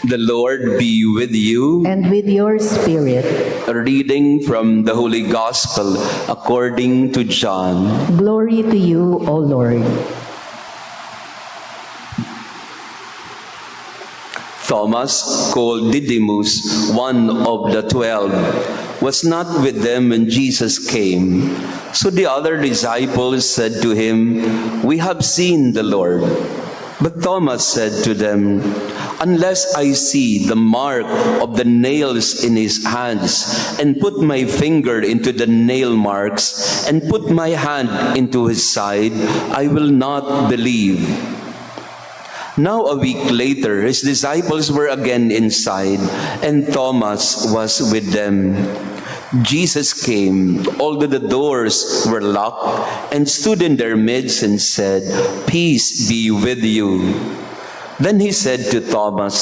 The Lord be with you. And with your spirit. A reading from the Holy Gospel according to John. Glory to you, O Lord. Thomas, called Didymus, one of the 12, was not with them when Jesus came. So the other disciples said to him, "We have seen the Lord." But Thomas said to them, "Unless I see the mark of the nails in his hands, and put my finger into the nail marks, and put my hand into his side, I will not believe." Now a week later, his disciples were again inside, and Thomas was with them. Jesus came, although the doors were locked, and stood in their midst and said, "Peace be with you." Then he said to Thomas,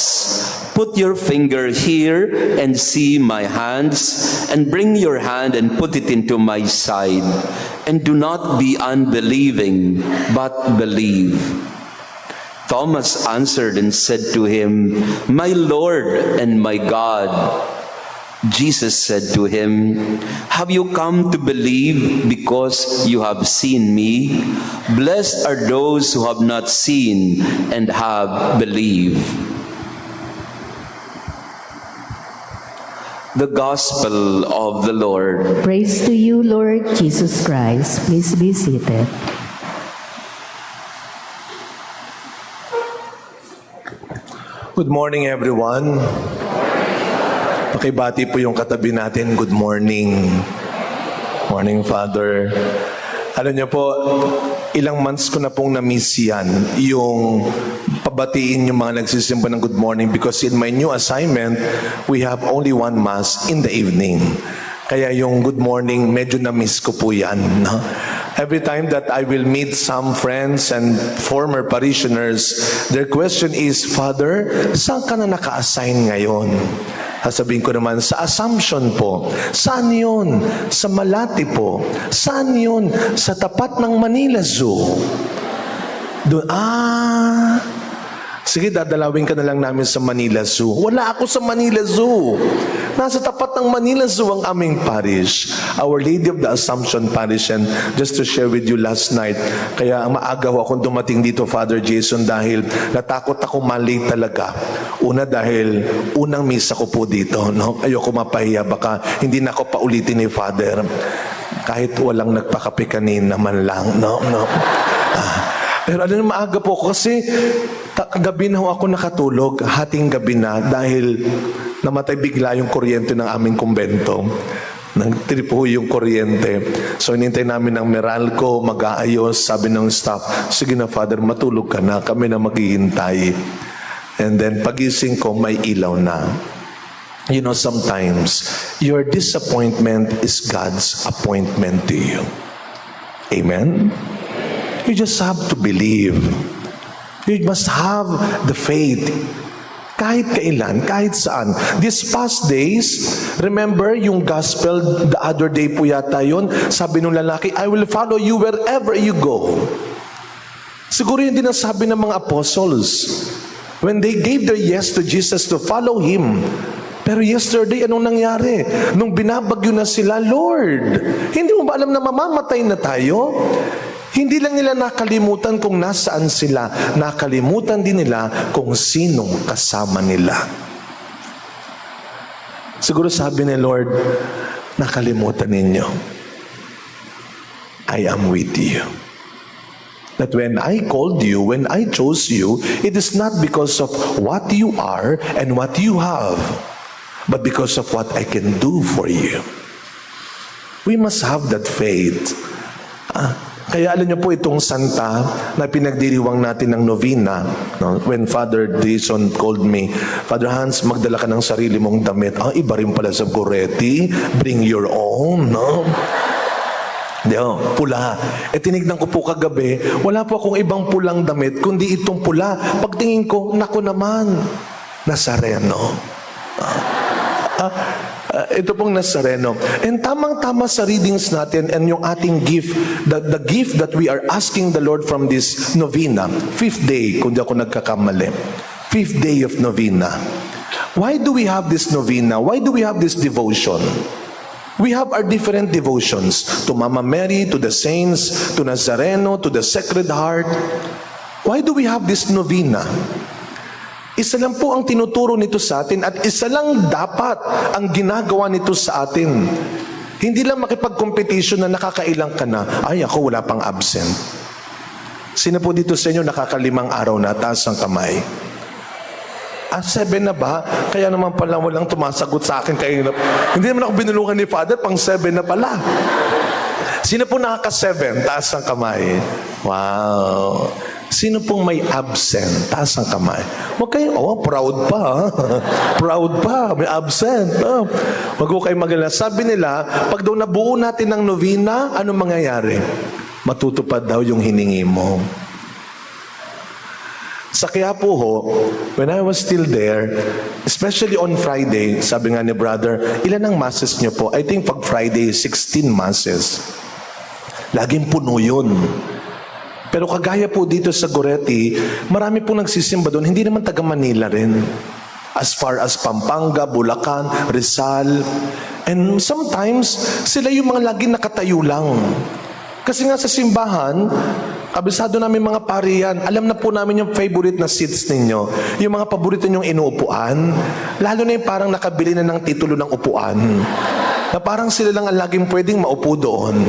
"Put your finger here and see my hands, and bring your hand and put it into my side, and do not be unbelieving, but believe." Thomas answered and said to him, "My Lord and my God." Jesus said to him, "Have you come to believe because you have seen me? Blessed are those who have not seen and have believed." The Gospel of the Lord. Praise to you, Lord Jesus Christ. Please be seated. Good morning, everyone. Pakibati po yung katabi natin. Good morning. Morning, Father. Alam niyo po, ilang months ko na pong na-miss yan, yung pabatiin yung mga nagsisimba ng good morning, because in my new assignment, we have only one mass in the evening. Kaya yung good morning, medyo na-miss ko po yan. No? Every time that I will meet some friends and former parishioners, their question is, "Father, saan ka na naka-assign ngayon?" Sasabihin ko naman, sa Assumption po. Saan yun? Sa Malati po. Saan yun? Sa tapat ng Manila Zoo. Doon, sige, dadalawin ka na lang namin sa Manila Zoo. Wala ako sa Manila Zoo. Nasa tapat ng Manila Zoo ang aming parish. Our Lady of the Assumption Parish. And just to share with you last night, kaya maaga ho akong dumating dito, Father Jason, dahil natakot ako mali talaga. Una, dahil unang misa ko po dito. No? Ayoko mapahiya, baka hindi na ako paulitin ni Father. Kahit walang nagpakape kanina man lang. No? Pero alam na, maaga po ako kasi gabi na ako nakatulog, hating gabi na, dahil namatay bigla yung kuryente ng aming kumbento. Nagtrip po yung kuryente. So inintay namin ng Meralco, mag-aayos, sabi ng staff, "Sige na, Father, matulog ka na, kami na maghihintay." And then pagising ko, may ilaw na. You know, sometimes your disappointment is God's appointment to you. Amen? You just have to believe. You must have the faith. Kahit kailan, kahit saan. These past days, remember yung gospel, the other day po yata yun, sabi nung lalaki, "I will follow you wherever you go." Siguro yun din ang sabi ng mga apostles. When they gave their yes to Jesus to follow Him. Pero yesterday, anong nangyari? Nung binabagyo na sila, "Lord, hindi mo ba alam na mamamatay na tayo?" Hindi lang nila nakalimutan kung nasaan sila, nakalimutan din nila kung sinong kasama nila. Siguro sabi ni Lord, nakalimutan ninyo, I am with you. That when I called you, when I chose you, it is not because of what you are and what you have, but because of what I can do for you. We must have that faith. Kaya alam niyo po itong santa na pinagdiriwang natin ng novena, no? When Father Jason called me, "Father Hans, magdala ka ng sarili mong damit." Iba rin pala sa Goretti. Bring your own, no? Pula. Tinignan ko po kagabi, wala po akong ibang pulang damit, kundi itong pula. Pagtingin ko, naku naman, Nazareno. Ito pong Nazareno. And tamang-tama sa readings natin and yung ating gift, the gift that we are asking the Lord from this novena, 5th day, kung di ako nagkakamali, 5th day of novena. Why do we have this novena? Why do we have this devotion? We have our different devotions to Mama Mary, to the saints, to Nazareno, to the Sacred Heart. Why do we have this novena? Isa lang po ang tinuturo nito sa atin at isa lang dapat ang ginagawa nito sa atin. Hindi lang makipag-competition na nakakailang ka na, ay ako wala pang absent. Sino po dito sa inyo nakakalimang araw na, taas ang kamay? 7 na ba? Kaya naman pala walang tumasagot sa akin. Hindi naman ako binulungan ni Father, pang 7 na pala. Sino po nakaka-7? Taas ang kamay. Wow. Sino pong may absent? Taas ang kamay. Huwag kayo, proud pa. Proud pa, may absent. Huwag ko kayo magalala. Sabi nila, pag daw nabuo natin ng novena, ano mangyayari? Matutupad daw yung hiningi mo. Sa Quiapo ho, when I was still there, especially on Friday, sabi nga ni brother, ilan ang masses niyo po? I think pag Friday, 16 masses. Laging puno yun. Pero kagaya po dito sa Goretti, marami pong nagsisimba doon, hindi naman taga Manila rin. As far as Pampanga, Bulacan, Rizal. And sometimes, sila yung mga laging nakatayo lang. Kasi nga sa simbahan, kabisado namin mga pariyan, alam na po namin yung favorite na seats ninyo, yung mga paborito nyong inuupuan, lalo na yung parang nakabili na ng titulo ng upuan, na parang sila lang ang laging pwedeng maupo doon.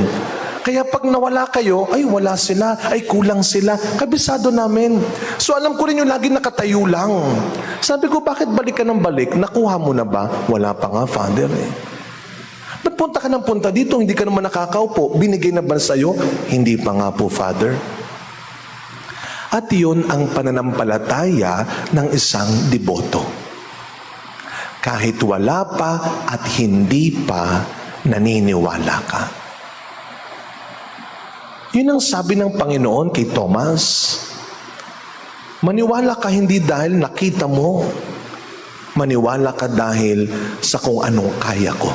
Kaya pag nawala kayo, ay wala sila, ay kulang sila, kabisado namin. So alam ko rin yung laging nakatayo lang. Sabi ko, bakit balik ka ng balik? Nakuha mo na ba? Wala pa nga, Father Ba't punta ka ng punta dito? Hindi ka naman nakakaupo. Binigay na ba sa'yo? Hindi pa nga po, Father. At yun ang pananampalataya ng isang deboto. Kahit wala pa at hindi pa, naniniwala ka. Yun ang sabi ng Panginoon kay Thomas. Maniwala ka hindi dahil nakita mo. Maniwala ka dahil sa kung anong kaya ko.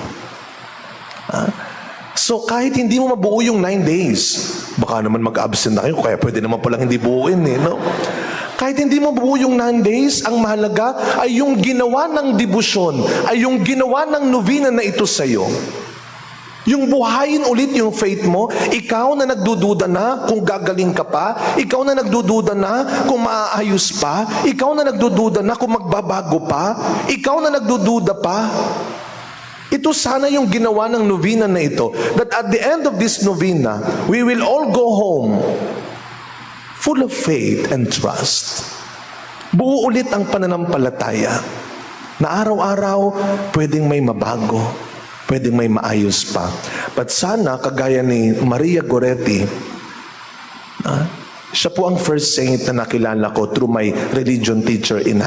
So kahit hindi mo mabuo yung 9 days, baka naman mag-absent na kayo, kaya pwede naman palang hindi buuin no? Kahit hindi mo mabuo yung 9 days, ang mahalaga ay yung ginawa ng debosyon, ay yung ginawa ng novena na ito sa'yo. Yung buhayin ulit yung faith mo, ikaw na nagdududa na kung gagaling ka pa, ikaw na nagdududa na kung maaayos pa, ikaw na nagdududa na kung magbabago pa, ikaw na nagdududa pa. Ito sana yung ginawa ng novena na ito. That at the end of this novena, we will all go home full of faith and trust. Buo ulit ang pananampalataya na araw-araw pwedeng may mabago, pwedeng may maayos pa. But sana, kagaya ni Maria Goretti, siya po ang first saint na nakilala ko through my religion teacher in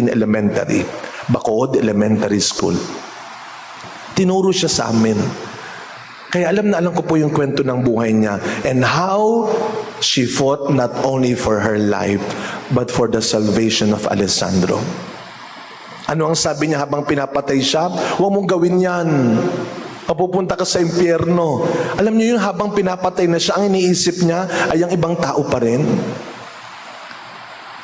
elementary, Bacood Elementary School. Tinuro siya sa amin. Kaya alam na alam ko po yung kwento ng buhay niya and how she fought not only for her life but for the salvation of Alessandro. Ano ang sabi niya habang pinapatay siya? Huwag mong gawin yan. Mapupunta ka sa impyerno. Alam niyo yun, habang pinapatay na siya, ang iniisip niya ay ang ibang tao pa rin.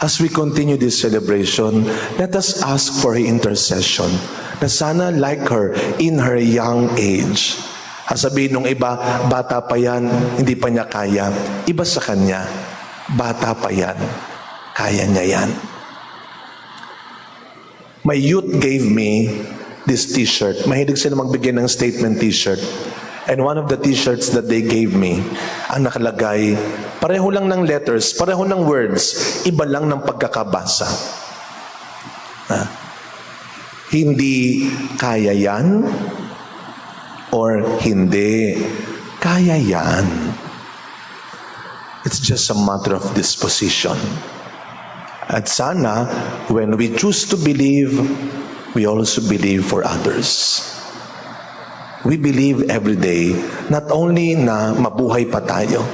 As we continue this celebration, let us ask for her intercession. Na sana like her in her young age. Sabihin nung iba, bata pa yan, hindi pa niya kaya. Iba sa kanya, bata pa yan, kaya niya yan. My youth gave me this t-shirt. Mahilig sila magbigay ng statement t-shirt. And one of the t-shirts that they gave me, ang nakalagay, pareho lang ng letters, pareho ng words, iba lang ng pagkakabasa. Hindi kaya yan or hindi kaya yan. It's just a matter of disposition. At sana, when we choose to believe, we also believe for others. We believe every day, not only na mabuhay pa tayo,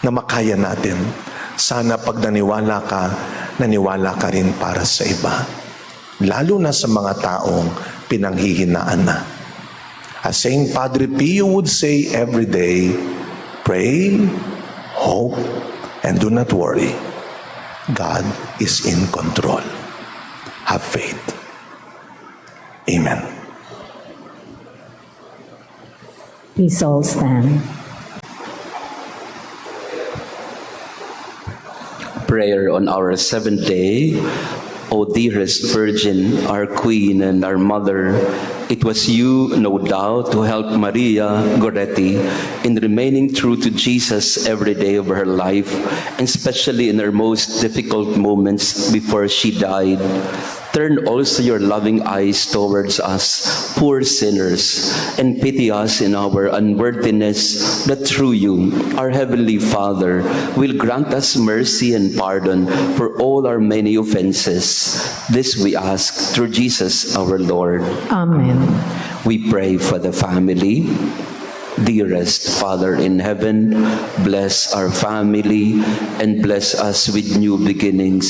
na makaya natin. Sana pag naniwala ka rin para sa iba. Lalo na sa mga taong pinanghihinaan na. As Saint Padre Pio would say every day, pray, hope, and do not worry. God is in control. Have faith. Please all stand. Prayer on our seventh day. O dearest Virgin, our Queen and our Mother, it was you, no doubt, who helped Maria Goretti in remaining true to Jesus every day of her life, and especially in her most difficult moments before she died. Turn also your loving eyes towards us, poor sinners, and pity us in our unworthiness, that through you, our Heavenly Father, will grant us mercy and pardon for all our many offenses. This we ask through Jesus our Lord. Amen. We pray for the family. Dearest Father in heaven, bless our family and bless us with new beginnings.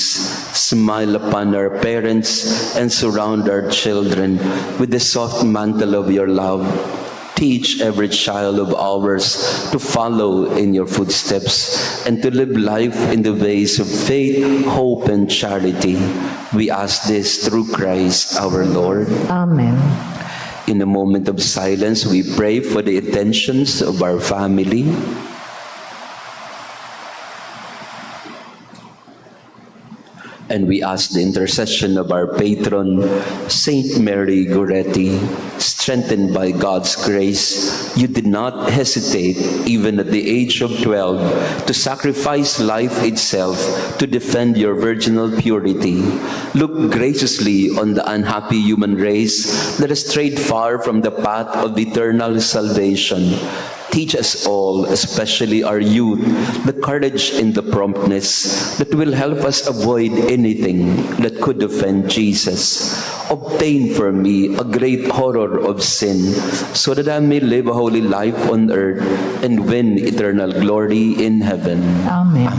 Smile upon our parents and surround our children with the soft mantle of your love. Teach every child of ours to follow in your footsteps and to live life in the ways of faith, hope, and charity. We ask this through Christ our Lord. Amen. In a moment of silence, we pray for the intentions of our family. And we ask the intercession of our patron, Saint Mary Goretti. Strengthened by God's grace, you did not hesitate, even at the age of 12, to sacrifice life itself to defend your virginal purity. Look graciously on the unhappy human race that has strayed far from the path of eternal salvation. Teach us all, especially our youth, the courage and the promptness that will help us avoid anything that could offend Jesus. Obtain for me a great horror of sin, so that I may live a holy life on earth and win eternal glory in heaven. Amen.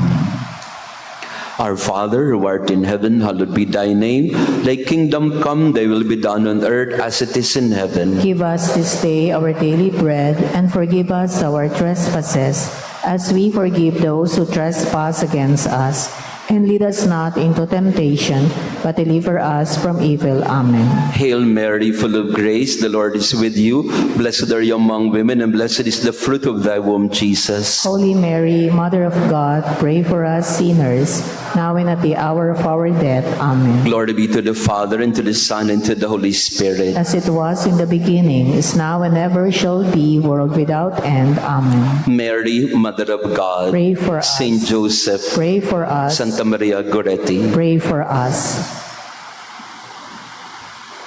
Our Father, who art in heaven, hallowed be thy name. Thy kingdom come, thy will be done on earth as it is in heaven. Give us this day our daily bread, and forgive us our trespasses, as we forgive those who trespass against us. And lead us not into temptation, but deliver us from evil. Amen. Hail Mary, full of grace, the Lord is with you. Blessed are you among women, and blessed is the fruit of thy womb, Jesus. Holy Mary, Mother of God, pray for us sinners, now and at the hour of our death. Amen. Glory be to the Father, and to the Son, and to the Holy Spirit. As it was in the beginning, is now, and ever shall be, world without end. Amen. Mary, Mother of God, Pray for us. Saint Joseph, Pray for us. Santa Maria Goretti, Pray for us.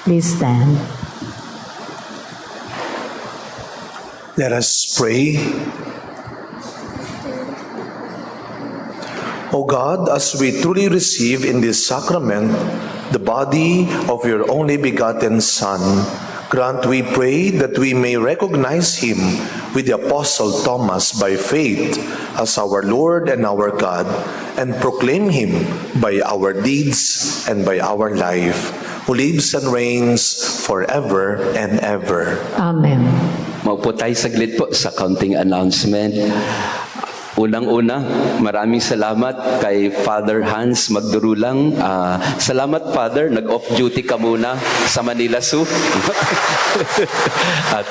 Please stand. Let us pray. O God, as we truly receive in this sacrament the body of your only begotten Son, grant, we pray, that we may recognize him with the Apostle Thomas by faith as our Lord and our God, and proclaim him by our deeds and by our life, who lives and reigns forever and ever. Amen. Maupo tayo saglit po sa counting announcement. Unang-una, maraming salamat kay Father Hans Magdurulang. Salamat, Father. Nag-off-duty ka muna sa Manila Zoo. At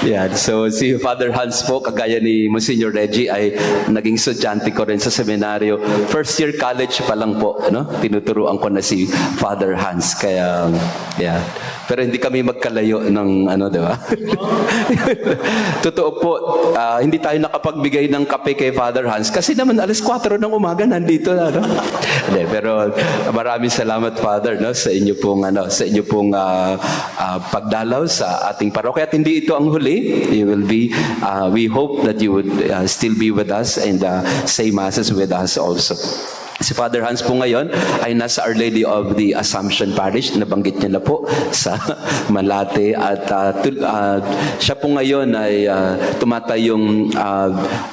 yan, so si Father Hans po, kagaya ni Monsignor Reggie, ay naging estudyante ko rin sa seminaryo. First year college pa lang po, no? Tinuturuan ko na si Father Hans. Kaya, yeah. Pero hindi kami magkalayo ng di ba? Totoo po, hindi tayo nakapagbigay ng kape kay Father Hans kasi naman alas 4 ng umaga nandito na, no? Hindi, pero maraming salamat, Father, no, sa inyo pong pagdalaw sa ating parokya. At hindi ito ang huli. You will be we hope that you would still be with us and say masses with us also. Si Father Hans po ngayon ay nasa Our Lady of the Assumption Parish. Nabanggit niya na po sa Malate. At siya po ngayon ay tumatayong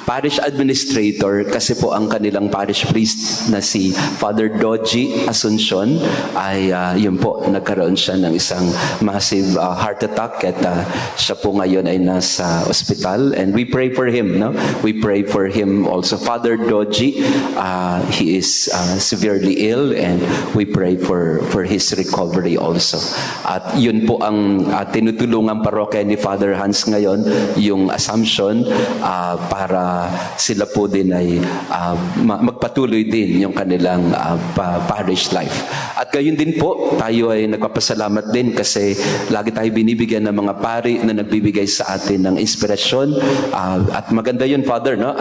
parish administrator kasi po ang kanilang parish priest na si Father Doji Asuncion ay yun po, nagkaroon siya ng isang massive heart attack at siya po ngayon ay nasa ospital. And we pray for him. No? We pray for him also. Father Doji, he is is severely ill, and we pray for his recovery also. At yun po ang tinutulungan parokya ni Father Hans ngayon, yung Assumption, para sila po din ay magpatuloy din yung kanilang parish life. At gayon din po, tayo ay nagpapasalamat din kasi lagi tayo binibigyan ng mga pari na nagbibigay sa atin ng inspirasyon. At maganda yun, Father, no?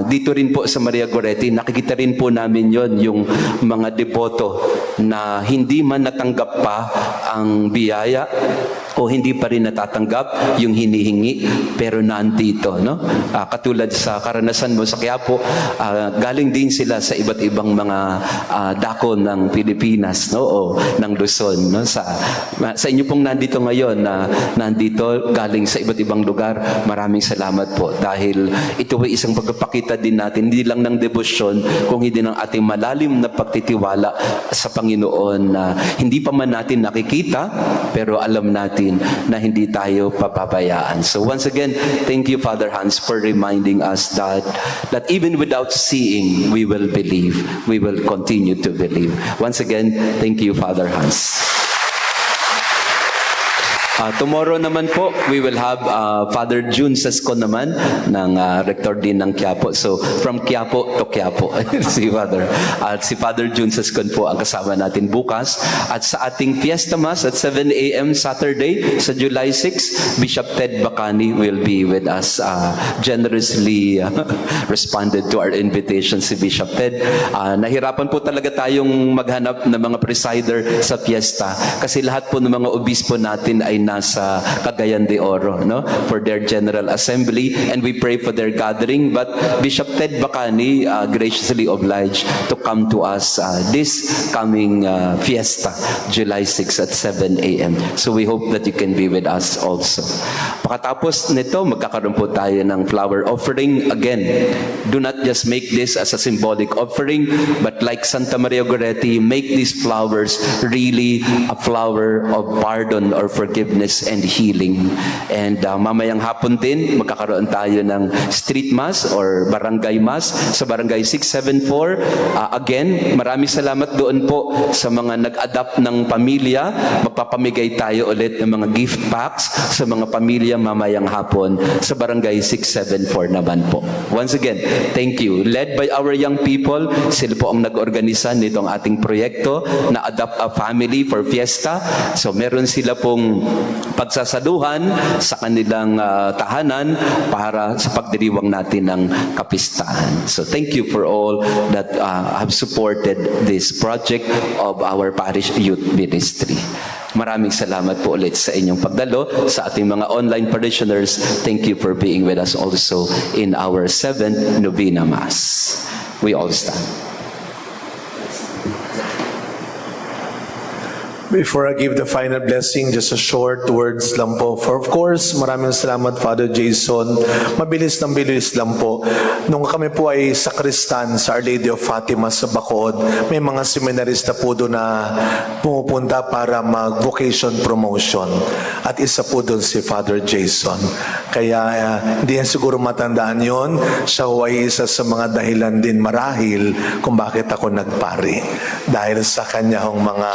Dito rin po sa Maria Goretti, nakikita rin po namin yon, yung mga deboto na hindi man natanggap pa ang biyaya o hindi pa rin natatanggap yung hinihingi, pero nandito, no? Katulad sa karanasan mo sa Quiapo, galing din sila sa iba't ibang mga dako ng Pilipinas, no? O ng Luzon, no? Sa inyo pong nandito ngayon na nandito galing sa iba't ibang lugar, maraming salamat po dahil ito ay isang pagpapakita din natin, hindi lang ng debosyon, kung hindi ng ating malalim na pagtitiwala sa Panginoon na hindi pa man natin nakikita, pero alam natin na hindi tayo papabayaan. So once again, thank you, Father Hans, for reminding us that even without seeing, we will believe. We will continue to believe. Once again, thank you, Father Hans. Tomorrow naman po, we will have Father June Sasco naman ng rector din ng Quiapo. So, from Quiapo to Quiapo, si Father. At si Father June Sasco po ang kasama natin bukas. At sa ating Fiesta Mass at 7 a.m. Saturday sa July 6, Bishop Ted Bacani will be with us. Generously responded to our invitation si Bishop Ted. Nahirapan po talaga tayong maghanap ng mga presider sa fiesta kasi lahat po ng mga obispo natin ay nasa Cagayan de Oro, no, for their General Assembly, and we pray for their gathering. But Bishop Ted Bacani graciously obliged to come to us this coming fiesta, July 6 at 7 a.m. So we hope that you can be with us also. Pagkatapos nito, magkakaroon po tayo ng flower offering. Again, do not just make this as a symbolic offering, but like Santa Maria Goretti, make these flowers really a flower of pardon or forgiveness and healing. And mamayang hapon din, magkakaroon tayo ng street mass or barangay mass sa barangay 674. Again, maraming salamat doon po sa mga nag-adapt ng pamilya. Magpapamigay tayo ulit ng mga gift packs sa mga pamilya mamayang hapon sa barangay 674 naman po. Once again, thank you. Led by our young people, sila po ang nag-organisa nitong ating proyekto na Adopt a Family for Fiesta. So meron sila pong pagsasaluhan sa kanilang tahanan para sa pagdiriwang natin ng kapistahan. So thank you for all that have supported this project of our parish youth ministry. Maraming salamat po ulit sa inyong pagdalo. Sa ating mga online parishioners, thank you for being with us also in our 7th Novena Mass. We all stand. Before I give the final blessing, just a short words lang po. For of course, maraming salamat, Father Jason. Mabilis lang po. Nung kami po ay sakristan sa Our Lady of Fatima sa Bacood, may mga seminarista po doon na pumupunta para mag-vocation promotion. At isa po doon si Father Jason. Kaya hindi yan siguro matandaan yon. Siya ay isa sa mga dahilan din marahil kung bakit ako nagpari. Dahil sa kanyang mga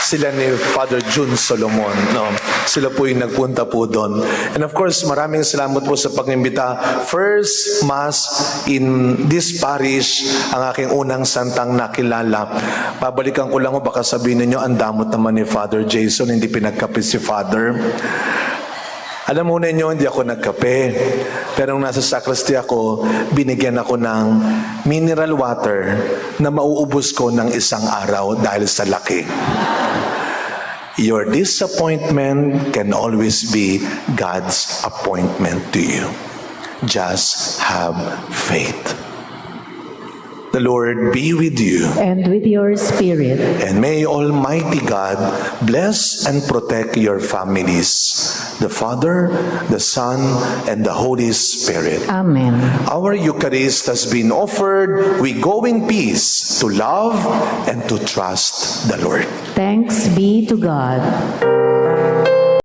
sila ni Father June Solomon, no? Sila po yung nagpunta po doon. And of course, maraming salamat po sa pag-imbita. First Mass in this parish, ang aking unang santang nakilala. Babalikan ko lang, baka sabihin ninyo, ang damot naman ni Father Jason, hindi pinagkape si Father. Alam mo ninyo, hindi ako nagkape. Pero nung nasa sacristy ako, binigyan ako ng mineral water na mauubos ko ng isang araw dahil sa laki. Your disappointment can always be God's appointment to you. Just have faith. The Lord be with you. And with your spirit. And may Almighty God bless and protect your families. The Father, the Son, and the Holy Spirit. Amen. Our Eucharist has been offered. We go in peace to love and to trust the Lord. Thanks be to God.